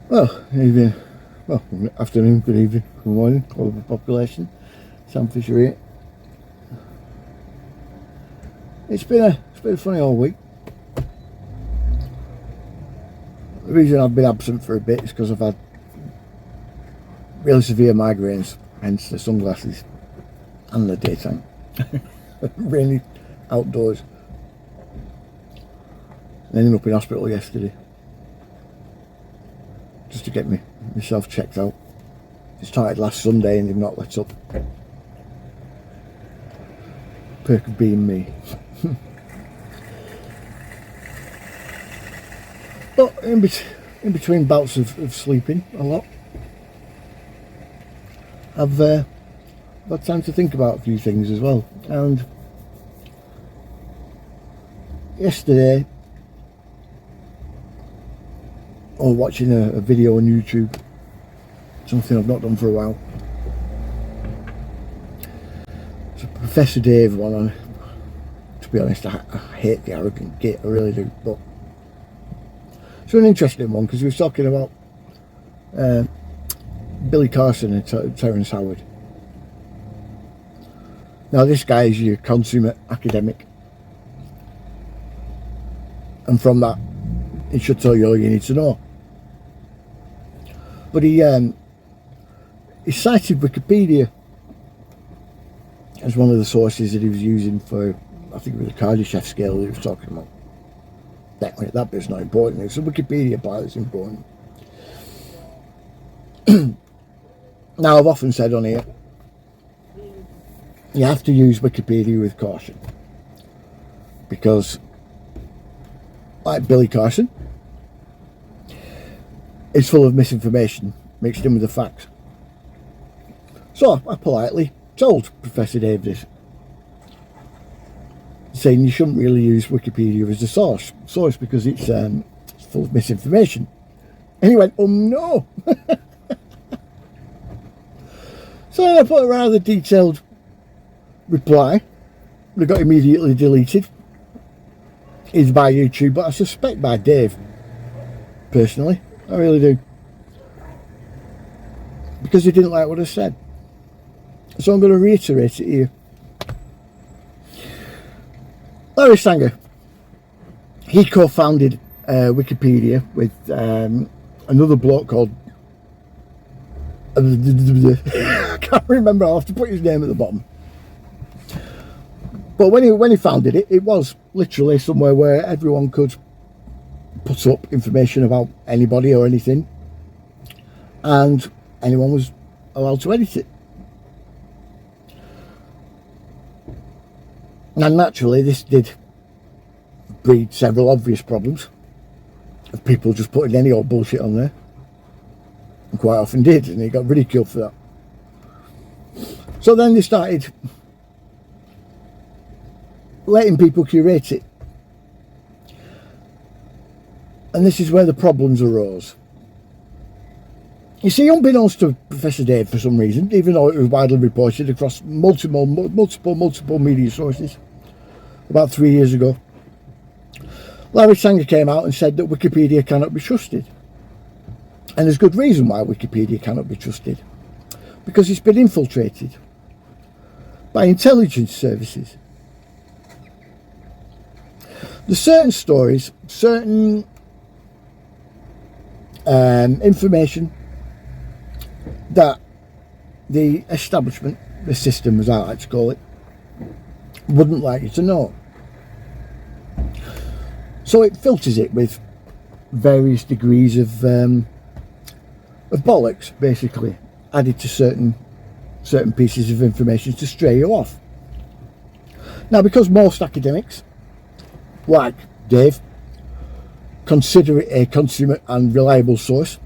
Well, evening, well, afternoon, good evening, good morning, global population. Sam Fisher here. It's been a funny old week. The reason I've been absent for a bit is because I've had really severe migraines, hence the sunglasses and the daytime. Really outdoors. I ended up in hospital yesterday just to get myself checked out. It started last Sunday and they've not let up. Perk of being me. But in between bouts of sleeping a lot, I've had time to think about a few things as well. And yesterday, I was watching a video on YouTube, something I've not done for a while. It's a Professor Dave one, and to be honest, I hate the arrogant git, I really do. But it's an interesting one because he was talking about Billy Carson and Terence Howard. Now this guy is your consummate academic, and from that it should tell you all you need to know. But he cited Wikipedia as one of the sources that he was using for, I think it was the Kardashev scale that he was talking about. That bit's not important. It's the Wikipedia part that's important. Now, I've often said on here, you have to use Wikipedia with caution, because, like Billy Carson, it's full of misinformation mixed in with the facts. So I politely told Professor Dave this, saying you shouldn't really use Wikipedia as the source because it's full of misinformation. And he went, oh no. So I put a rather detailed reply that got immediately deleted. It's by YouTube, but I suspect by Dave, personally. I really do. Because he didn't like what I said. So I'm going to reiterate it here. Larry Sanger, he co-founded Wikipedia with another bloke called I can't remember, I'll have to put his name at the bottom. But when he founded it, it was literally somewhere where everyone could put up information about anybody or anything, and anyone was allowed to edit it. And naturally this did breed several obvious problems of people just putting any old bullshit on there, and quite often did, and he got ridiculed for that. So then they started letting people curate it, and this is where the problems arose. You see, unbeknownst to Professor Dave for some reason, even though it was widely reported across multiple media sources about 3 years ago, Larry Sanger came out and said that Wikipedia cannot be trusted. And there's good reason why Wikipedia cannot be trusted, because it's been infiltrated by intelligence services. There's certain stories, certain information that the establishment, the system as I like to call it, wouldn't like you to know. So it filters it with various degrees of bollocks, basically, added to certain pieces of information to stray you off. Now, because most academics, like Dave, consider it a consummate and reliable source,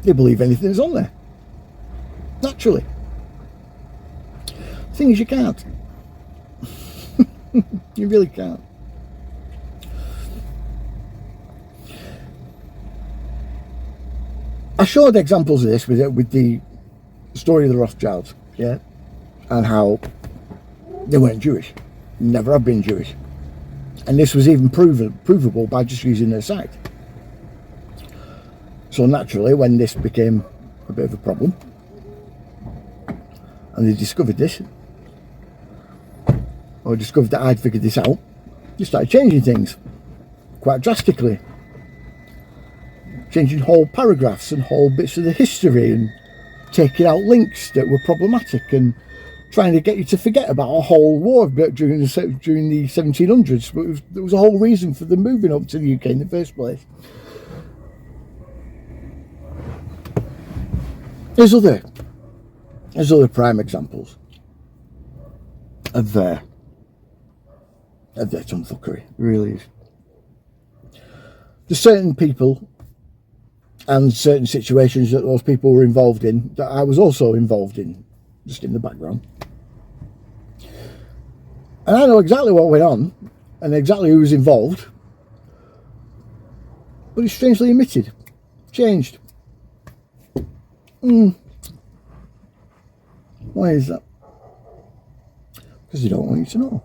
they believe anything that's on there. Naturally. The thing is, you can't. You really can't. I showed examples of this with the story of the Rothschilds, yeah, and how they weren't Jewish, never have been Jewish, and this was even provable by just using their site. So naturally, when this became a bit of a problem, and they discovered this, or discovered that I'd figured this out, they started changing things quite drastically. Changing whole paragraphs and whole bits of the history, and taking out links that were problematic, and trying to get you to forget about a whole war during the 1700s. But there was a whole reason for them moving up to the UK in the first place. There's other prime examples of their tomfuckery. It really is. There's certain people and certain situations that those people were involved in that I was also involved in, just in the background. And I know exactly what went on and exactly who was involved, but it's strangely omitted, changed. Why is that? Because they don't want you to know.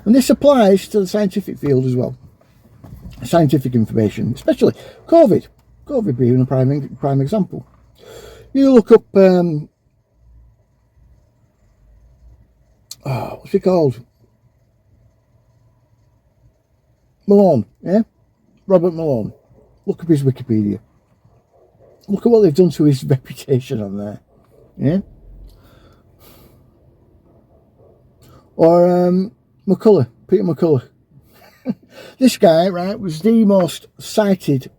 And this applies to the scientific field as well. Scientific information, especially COVID being a prime example. You look up what's it called? Malone, yeah? Robert Malone. Look up his Wikipedia. Look at what they've done to his reputation on there, yeah? Or Peter McCullough. This guy, right, was the most cited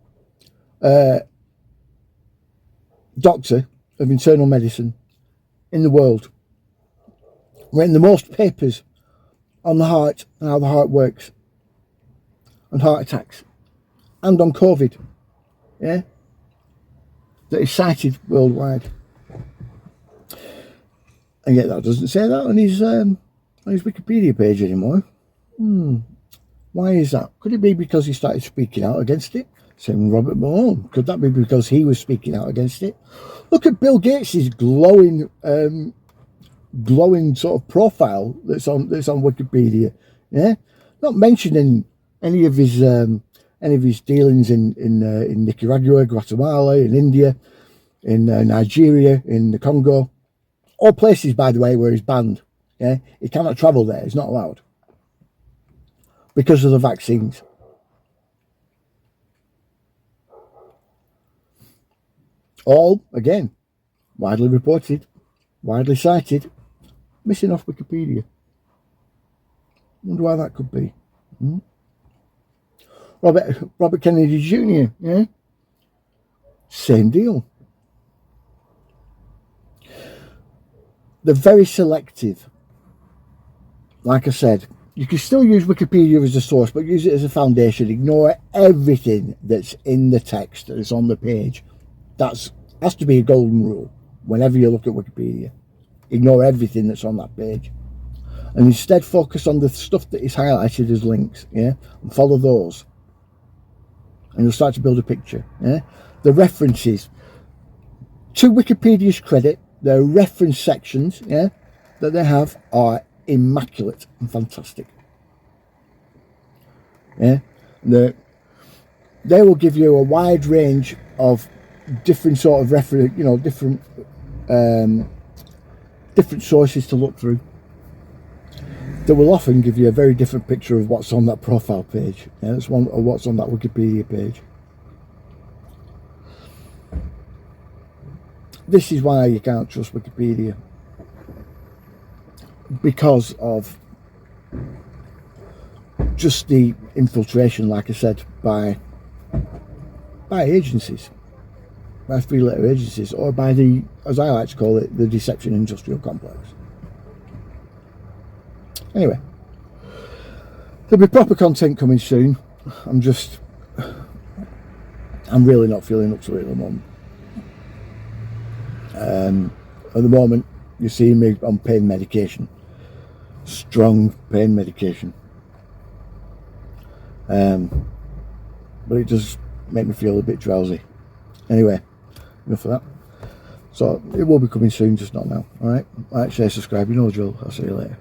doctor of internal medicine in the world. Written the most papers on the heart and how the heart works, on heart attacks, and on COVID, yeah, that is cited worldwide. And yet that doesn't say that on his Wikipedia page anymore. Why is that? Could it be because he started speaking out against it? Same with Robert Malone. Could that be because he was speaking out against it? Look at Bill Gates' glowing sort of profile that's on Wikipedia. Yeah, not mentioning any of his dealings in Nicaragua, Guatemala, in India, in Nigeria, in the Congo, all places, by the way, where he's banned. Yeah, he cannot travel there. He's not allowed because of the vaccines. All, again, widely reported, widely cited, missing off Wikipedia. Wonder why that could be. Robert Kennedy Jr., yeah? Same deal. They're very selective. Like I said, you can still use Wikipedia as a source, but use it as a foundation. Ignore everything that's in the text that's on the page. That has to be a golden rule whenever you look at Wikipedia. Ignore everything that's on that page. And instead focus on the stuff that is highlighted as links, yeah? And follow those. And you'll start to build a picture, yeah? The references. To Wikipedia's credit, their reference sections, yeah, that they have are immaculate and fantastic. Yeah? They will give you a wide range of different sort of reference, you know, different sources to look through. They will often give you a very different picture of what's on that profile page. Yeah, that's one, or what's on that Wikipedia page. This is why you can't trust Wikipedia, because of just the infiltration, like I said, by agencies, by three-letter agencies, or by the, as I like to call it, the deception industrial complex. Anyway, there'll be proper content coming soon. I'm really not feeling up to it at the moment. At the moment, you're seeing me on pain medication, strong pain medication, but it does make me feel a bit drowsy. Anyway, enough of that. So it will be coming soon, just not now. All right, like, share, subscribe, you know the drill. I'll see you later.